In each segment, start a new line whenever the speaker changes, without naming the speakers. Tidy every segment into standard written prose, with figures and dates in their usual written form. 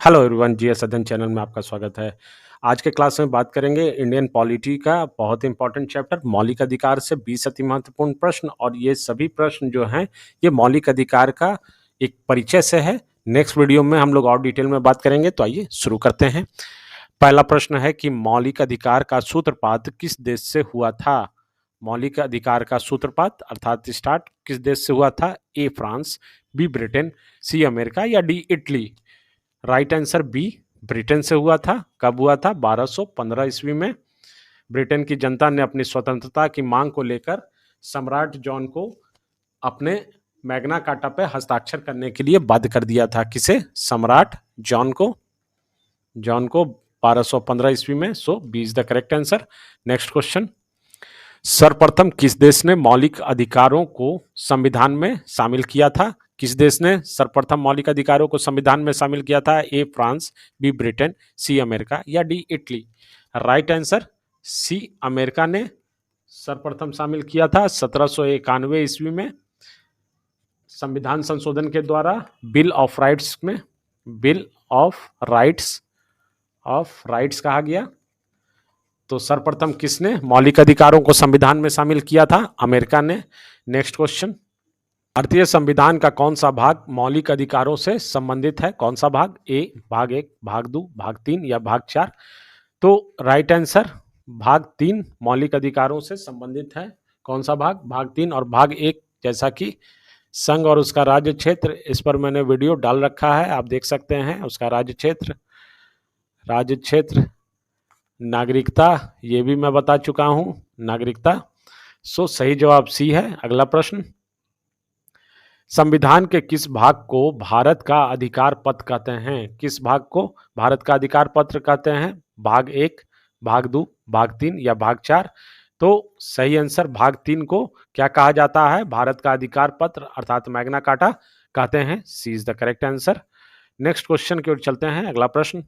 Hello everyone, GS अध्ययन channel में आपका स्वागत है। आज के क्लास में बात करेंगे इंडियन पॉलिटी का बहुत इंपॉर्टेंट चैप्टर मौलिक अधिकार से 20 अति महत्वपूर्ण प्रश्न। और ये सभी प्रश्न जो हैं ये मौलिक अधिकार का एक परिचय से है। नेक्स्ट वीडियो में हम लोग और डिटेल में बात करेंगे, तो आइए शुरू करते हैं। पहला प्रश्न है कि मौलिक अधिकार का सूत्रपात किस देश से हुआ था। मौलिक अधिकार का सूत्रपात अर्थात स्टार्ट किस देश से हुआ था? A France, B Britain, C America या D Italy. Right answer B Britain से हुआ था। कब हुआ था? 1215 ईस्वी में। ब्रिटेन की जनता ने अपनी स्वतंत्रता की मांग को लेकर सम्राट जॉन को अपने मैग्ना कार्टा पे हस्ताक्षर करने के लिए बाध्य कर दिया था। किसे? सम्राट जॉन को 1215 ईस्वी में। So B is the correct answer. Next question, सर्वप्रथम किस देश ने मौलिक अधिकारों को संविधान में शामिल किया था? किस देश ने सर्वप्रथम मौलिक अधिकारों को संविधान में शामिल किया था? A France, B Britain, C America या D Italy. Right answer C America ने सर्वप्रथम शामिल किया था 1791 ईस्वी में संविधान संशोधन के द्वारा बिल ऑफ राइट्स में। बिल ऑफ राइट्स कहा गया। तो सर्वप्रथम किसने मौलिक अधिकारों को संविधान में शामिल किया था? अमेरिका ने। नेक्स्ट क्वेश्चन, भारतीय संविधान का कौन सा भाग मौलिक अधिकारों से संबंधित है? कौन सा भाग? ए भाग 1, भाग 2, भाग 3 या भाग 4। तो राइट आंसर भाग 3 मौलिक अधिकारों से संबंधित है। कौन सा भाग? भाग 3 और भाग 1 जैसा कि संघ और उसका राज्य क्षेत्र, इस पर मैंने वीडियो डाल रखा है, आप देख सकते हैं। उसका राज्य क्षेत्र नागरिकता, ये भी मैं बता चुका हूं, नागरिकता। सो सही जवाब सी है। अगला प्रश्न, संविधान के किस भाग को भारत का अधिकार पत्र कहते हैं? किस भाग को भारत का अधिकार पत्र कहते हैं? भाग 1, भाग 2, भाग 3 या भाग 4। तो सही आंसर भाग 3 को क्या कहा जाता है? भारत का अधिकार पत्र अर्थात मैग्ना कार्टा कहते हैं। C is the correct answer. Next question की ओर चलते हैं। अगला प्रश्न,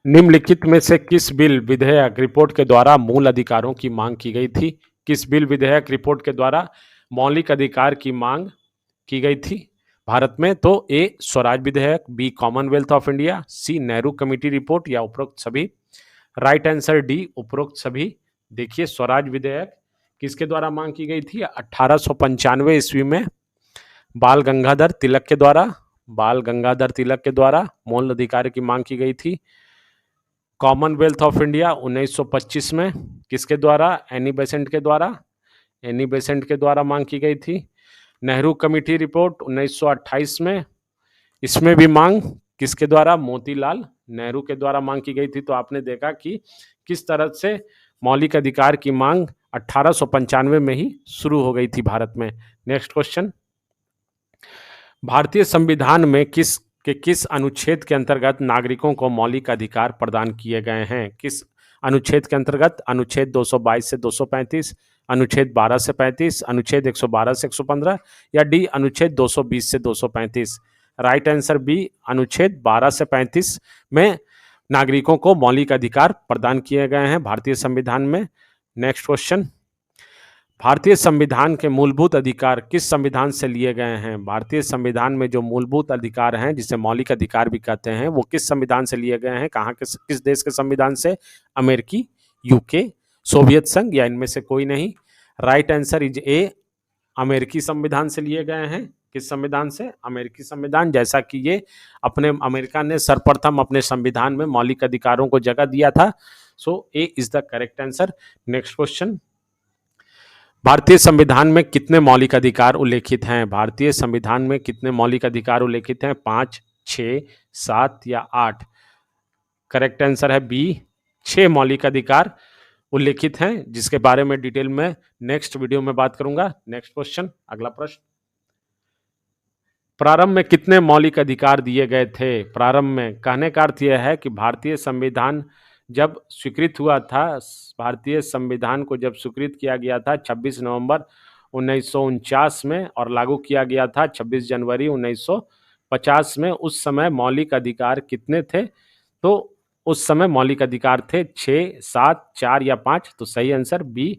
निम्नलिखित में से किस बिल विधेयक रिपोर्ट के द्वारा मूल अधिकारों की मांग की गई थी? किस बिल विधेयक रिपोर्ट के द्वारा मौलिक अधिकार की मांग की गई थी भारत में? तो ए स्वराज विधेयक, B Commonwealth of India, C Nehru committee report या उपरोक्त सभी। राइट आंसर डी उपरोक्त सभी। देखिए, स्वराज विधेयक किसके द्वारा मांग की गई थी? 1895 ईस्वी में बाल गंगाधर तिलक के द्वारा मूल अधिकार की मांग की गई थी। कॉमनवेल्थ ऑफ इंडिया 1925 में किसके द्वारा? एनी बेसेंट के द्वारा मांग की गई थी। नेहरू कमेटी रिपोर्ट 1928 में, इसमें भी मांग किसके द्वारा? मोतीलाल नेहरू के द्वारा मांग की गई थी। तो आपने देखा कि किस तरह से मौलिक अधिकार की मांग 1895 में ही शुरू हो गई थी भारत में। नेक्स्ट क्वेश्चन, भारतीय संविधान में किस अनुच्छेद के अंतर्गत नागरिकों को मौलिक अधिकार प्रदान किए गए हैं? किस अनुच्छेद के अंतर्गत? अनुच्छेद 222 से 235, अनुच्छेद 12 से 35, अनुच्छेद 112 से 115 या डी अनुच्छेद 220 से 235। राइट आंसर बी अनुच्छेद 12 से 35 में नागरिकों को मौलिक अधिकार प्रदान किए गए हैं भारतीय संविधान में। नेक्स्ट क्वेश्चन, भारतीय संविधान के मूलभूत अधिकार किस संविधान से लिए गए हैं? भारतीय संविधान में जो मूलभूत अधिकार हैं, जिसे मौलिक अधिकार भी कहते हैं, वो किस संविधान से लिए गए हैं? कहाँ के, किस देश के संविधान से? अमेरिकी, यूके, सोवियत संघ या इनमें से कोई नहीं। राइट आंसर इज ए अमेरिकी संविधान से लिए गए हैं। किस संविधान से? अमेरिकी संविधान। जैसा कि ये अमेरिका ने सर्वप्रथम अपने संविधान में मौलिक अधिकारों को जगह दिया था। So A is the correct answer. Next question, भारतीय संविधान में कितने मौलिक अधिकार उल्लेखित हैं? भारतीय संविधान में कितने मौलिक अधिकार उल्लेखित हैं? 5, 6, 7 या 8। करेक्ट आंसर है बी 6 मौलिक अधिकार उल्लेखित हैं, जिसके बारे में डिटेल में नेक्स्ट वीडियो में बात करूंगा। नेक्स्ट क्वेश्चन, अगला प्रश्न, प्रारंभ में कितने मौलिक अधिकार दिए गए थे? प्रारंभ में कहने का अर्थ यह है कि भारतीय संविधान जब स्वीकृत हुआ था, भारतीय संविधान को जब स्वीकृत किया गया था 26 नवंबर 1949 में और लागू किया गया था 26 जनवरी 1950 में, उस समय मौलिक अधिकार कितने थे? तो उस समय मौलिक अधिकार थे 6, 7, 4 या 5। तो सही आंसर बी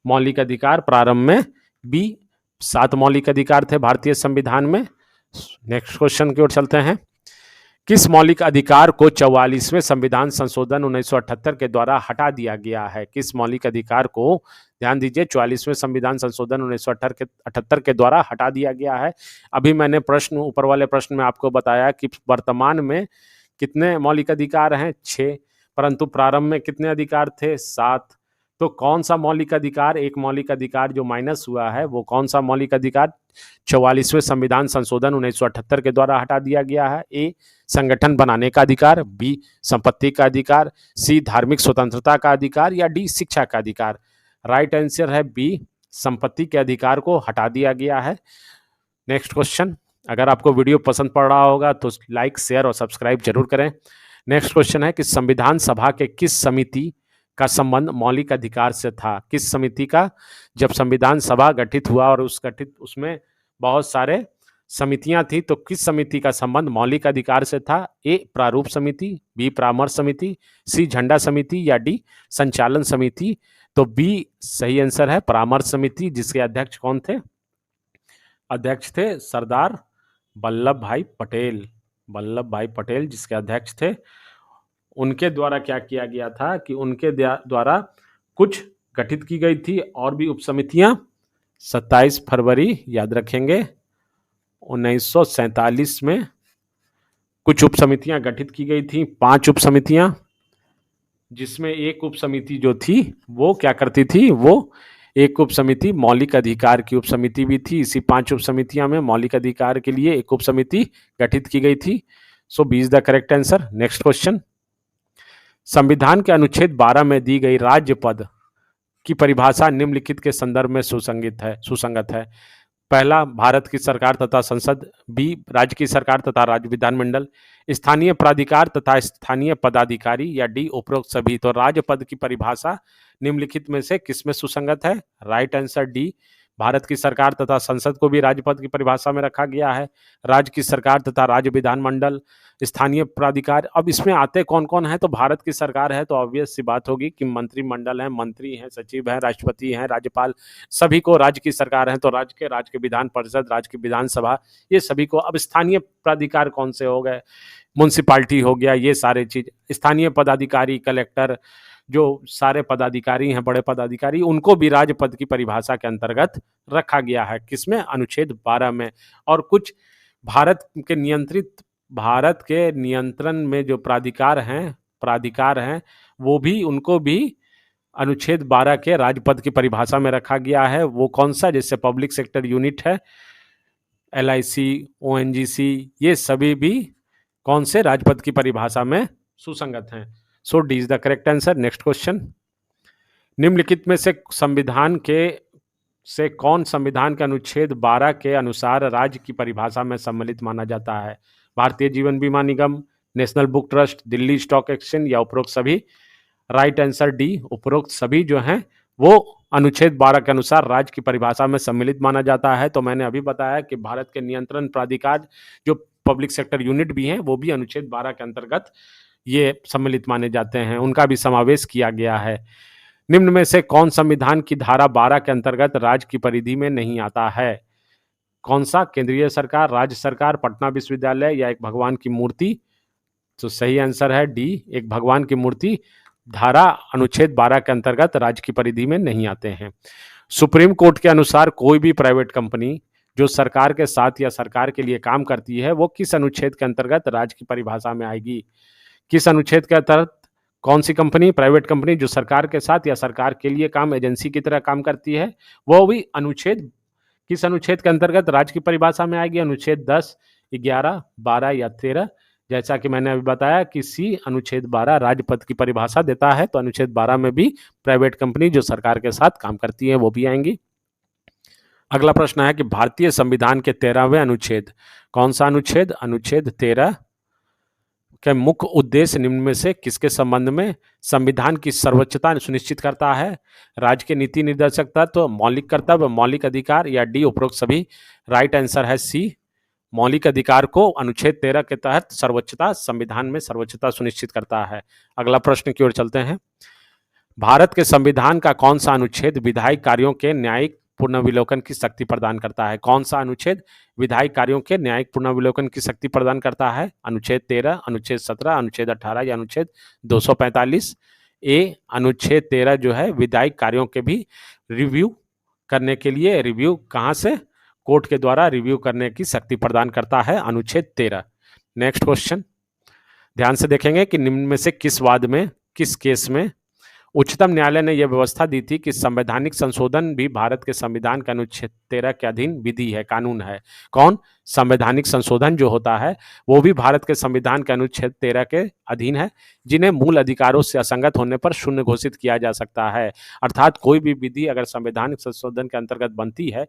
मौलिक अधिकार। प्रारंभ में बी 7 मौलिक अधिकार थे भारतीय संविधान में। नेक्स्ट क्वेश्चन की ओर चलते हैं। किस मौलिक अधिकार को 44वें संविधान संशोधन 1978 के द्वारा हटा दिया गया है? किस मौलिक अधिकार को, ध्यान दीजिए, 44वें संविधान संशोधन 1978 के द्वारा हटा दिया गया है। अभी मैंने प्रश्न, ऊपर वाले प्रश्न में आपको बताया कि वर्तमान में कितने मौलिक अधिकार हैं? 6, परंतु प्रारंभ में कितने अधिकार थे? 7। तो कौन सा मौलिक अधिकार, एक मौलिक अधिकार जो माइनस हुआ है, वो कौन सा मौलिक अधिकार 44वें संविधान संशोधन 1978 के द्वारा हटा दिया गया है? ए, संगठन बनाने का अधिकार, बी, संपत्ति का अधिकार, सी, धार्मिक स्वतंत्रता का अधिकार, या डी, शिक्षा का अधिकार। राइट आंसर है बी, संपत्ति के अधिकार को हटा दिया गया है। Next question. अगर आपको वीडियो पसंद पड़ रहा होगा तो लाइक, शेयर और सब्सक्राइब जरूर करें। नेक्स्ट क्वेश्चन है कि संविधान सभा के किस समिति का संबंध मौलिक अधिकार से था? किस समिति का? जब संविधान सभा गठित हुआ और उसमें बहुत सारे समितियां थी, तो किस समिति का संबंध मौलिक अधिकार से था? ए, प्रारूप समिति, बी, परामर्श समिति, सी, झंडा समिति, या डी, संचालन समिति। तो बी सही आंसर है, परामर्श समिति, जिसके अध्यक्ष कौन थे? अध्यक्ष थे सरदार वल्लभ भाई पटेल। वल्लभ भाई पटेल जिसके अध्यक्ष थे। उनके द्वारा क्या किया गया था कि उनके द्वारा कुछ गठित की गई थी और भी उपसमितियां। 27 फरवरी याद रखेंगे 1947 में कुछ उपसमितियां गठित की गई थी, 5 उपसमितियां, जिसमें एक उपसमिति जो थी वो क्या करती थी? वो एक उपसमिति मौलिक अधिकार की उपसमिति भी थी। इसी 5 उपसमितियां में मौलिक अधिकार के लिए एक उपसमिति गठित की गई थी। So B is the correct answer. Next question. संविधान के अनुच्छेद 12 में दी गई राज्य पद की परिभाषा निम्नलिखित के संदर्भ में सुसंगत है। पहला, भारत की सरकार तथा संसद, बी, राज्य की सरकार तथा राज्य विधानमंडल, स्थानीय प्राधिकार तथा स्थानीय पदाधिकारी, या डी, उपरोक्त सभी। तो राज्य पद की परिभाषा निम्नलिखित में से किसमें सुसंगत है? राइट आंसर डी, भारत की सरकार तथा संसद को भी राज्य पद की परिभाषा में रखा गया है। राज्य की सरकार तथा राज्य विधानमंडल, स्थानीय प्राधिकार। अब इसमें आते कौन कौन है? तो भारत की सरकार है तो ऑब्वियस सी बात होगी कि मंत्रिमंडल है, मंत्री हैं, सचिव हैं, राष्ट्रपति हैं, राज्यपाल, सभी को राज्य की सरकार है तो राज्य के विधान परिषद, राज्य की विधानसभा, ये सभी को। अब स्थानीय प्राधिकार कौन से हो गए? म्युनिसिपालिटी हो गया, ये सारे चीज। स्थानीय पदाधिकारी, कलेक्टर, जो सारे पदाधिकारी हैं, बड़े पदाधिकारी, उनको भी राज्य पद की परिभाषा के अंतर्गत रखा गया है। किसमें? अनुच्छेद 12 में। और कुछ भारत के नियंत्रण में जो प्राधिकार हैं वो भी, उनको भी अनुच्छेद 12 के राज्य पद की परिभाषा में रखा गया है। वो कौन सा? जैसे पब्लिक सेक्टर यूनिट है, LIC, ONGC, ये सभी भी कौन से राज्य पद की परिभाषा में सुसंगत हैं। So D is the correct answer. Next question. निम्नलिखित में से कौन संविधान के अनुच्छेद 12 के अनुसार राज्य की परिभाषा में सम्मिलित माना जाता है? भारतीय जीवन बीमा निगम, national book trust, Delhi stock exchange, या उपरोक्त सभी। राइट आंसर डी, उपरोक्त सभी जो हैं वो अनुच्छेद 12 के अनुसार राज्य की परिभाषा में सम्मिलित माना जाता है। तो मैंने अभी बताया कि भारत के नियंत्रण प्राधिकार जो पब्लिक सेक्टर यूनिट भी हैं वो भी अनुच्छेद 12 के अंतर्गत ये सम्मिलित माने जाते हैं, उनका भी समावेश किया गया है। निम्न में से कौन संविधान की धारा 12 के अंतर्गत राज्य की परिधि में नहीं आता है? कौन सा? केंद्रीय सरकार, राज्य सरकार, पटना विश्वविद्यालय, या एक भगवान की मूर्ति। तो सही आंसर है डी, एक भगवान की मूर्ति। धारा अनुच्छेद 12 के अंतर्गत राज्य की परिधि में नहीं आते हैं। सुप्रीम कोर्ट के अनुसार कोई भी प्राइवेट कंपनी जो सरकार के साथ या सरकार के लिए काम करती है वो किस अनुच्छेद के अंतर्गत राज्य की परिभाषा में आएगी? किस अनुच्छेद के तहत कौन सी कंपनी, प्राइवेट कंपनी जो सरकार के साथ या सरकार के लिए काम, एजेंसी की तरह काम करती है, वो भी किस अनुच्छेद के अंतर्गत राज्य की परिभाषा में आएगी? अनुच्छेद 10, 11, 12 या 13। जैसा कि मैंने अभी बताया कि सी, अनुच्छेद 12 राज्य पद की परिभाषा देता है, तो अनुच्छेद 12 में भी प्राइवेट कंपनी जो सरकार के साथ काम करती है वो भी आएंगी। अगला प्रश्न है कि भारतीय संविधान के 13वें अनुच्छेद, कौन सा अनुच्छेद? अनुच्छेद 13 के मुख्य उद्देश्य निम्न में से किसके संबंध में? संविधान की सर्वोच्चता सुनिश्चित करता है, राज्य के नीति निर्देशक तत्व, मौलिक कर्तव्य, मौलिक अधिकार, या डी, उपरोक्त सभी। राइट आंसर है सी, मौलिक अधिकार को अनुच्छेद 13 के तहत संविधान में सर्वोच्चता सुनिश्चित करता है। अगला प्रश्न की ओर चलते हैं। भारत के संविधान का कौन सा अनुच्छेद विधायी कार्यों के न्यायिक पुनर्विलोकन की शक्ति प्रदान करता है? कौन सा अनुच्छेद विधायी कार्यों के न्यायिक पुनर्विलोकन की शक्ति प्रदान करता है? अनुच्छेद 13, अनुच्छेद 17, अनुच्छेद 18 या अनुच्छेद 245? ए, अनुच्छेद 13 जो है विधायी कार्यों के भी रिव्यू करने के लिए, रिव्यू कहां से? कोर्ट के द्वारा रिव्यू करने की शक्ति प्रदान करता है अनुच्छेद 13। नेक्स्ट क्वेश्चन ध्यान से देखेंगे कि निम्न में से किस वाद में, किस केस में उच्चतम न्यायालय ने यह व्यवस्था दी थी कि संवैधानिक संशोधन भी भारत के संविधान के अनुच्छेद 13 के अधीन विधि है, कानून है? कौन? संवैधानिक संशोधन जो होता है वो भी भारत के संविधान के अनुच्छेद 13 के अधीन है, जिन्हें मूल अधिकारों से असंगत होने पर शून्य घोषित किया जा सकता है। अर्थात कोई भी विधि अगर संवैधानिक संशोधन के अंतर्गत बनती है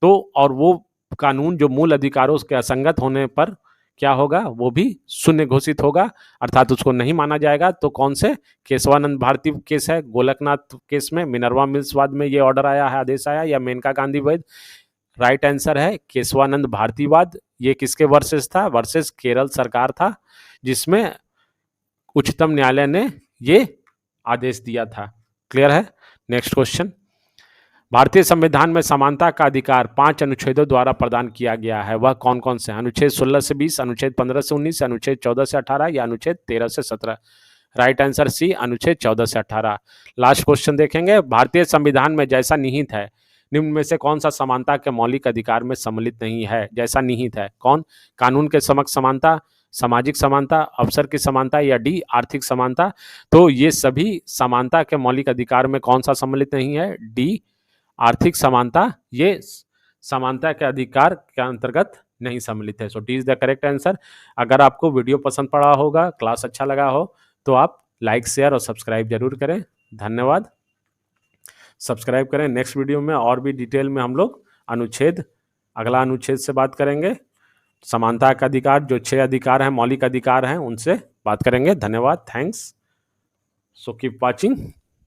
तो और वो कानून जो मूल अधिकारों के असंगत होने पर क्या होगा? वो भी शून्य घोषित होगा, अर्थात उसको नहीं माना जाएगा। तो कौन से? केशवानंद भारती केस है, गोलकनाथ केस में, मिनर्वा मिल्स वाद में ये ऑर्डर आया है, आदेश आया, या मेनका गांधी वाद? राइट आंसर है केशवानंद भारती वाद। ये किसके वर्सेस था? वर्सेस केरल सरकार था, जिसमें उच्चतम न्यायालय ने ये आदेश दिया था। क्लियर है? नेक्स्ट क्वेश्चन, भारतीय संविधान में समानता का अधिकार 5 अनुच्छेदों द्वारा प्रदान किया गया है, वह कौन कौन से? अनुच्छेद 16 से 20, अनुच्छेद 15 से 19, अनुच्छेद 14 से 18 या अनुच्छेद 13 से 17? राइट आंसर सी, अनुच्छेद 14 से 18। लास्ट क्वेश्चन देखेंगे, भारतीय संविधान में जैसा निहित है निम्न में से कौन सा समानता के मौलिक अधिकार में सम्मिलित नहीं है? जैसा निहित है, कौन? कानून के समक्ष समानता, सामाजिक समानता, अवसर की समानता, या डी आर्थिक समानता? तो ये सभी समानता के मौलिक अधिकार में कौन सा सम्मिलित नहीं है? डी आर्थिक समानता, ये समानता के अधिकार के अंतर्गत नहीं सम्मिलित है। So D is the correct answer. अगर आपको वीडियो पसंद पड़ा होगा, क्लास अच्छा लगा हो, तो आप लाइक, शेयर और सब्सक्राइब जरूर करें। धन्यवाद। सब्सक्राइब करें। नेक्स्ट वीडियो में और भी डिटेल में हम लोग अगला अनुच्छेद से बात करेंगे। समानता का अधिकार, जो 6 अधिकार हैं, मौलिक अधिकार हैं, उनसे बात करेंगे। धन्यवाद। Thanks. So keep watching.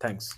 Thanks.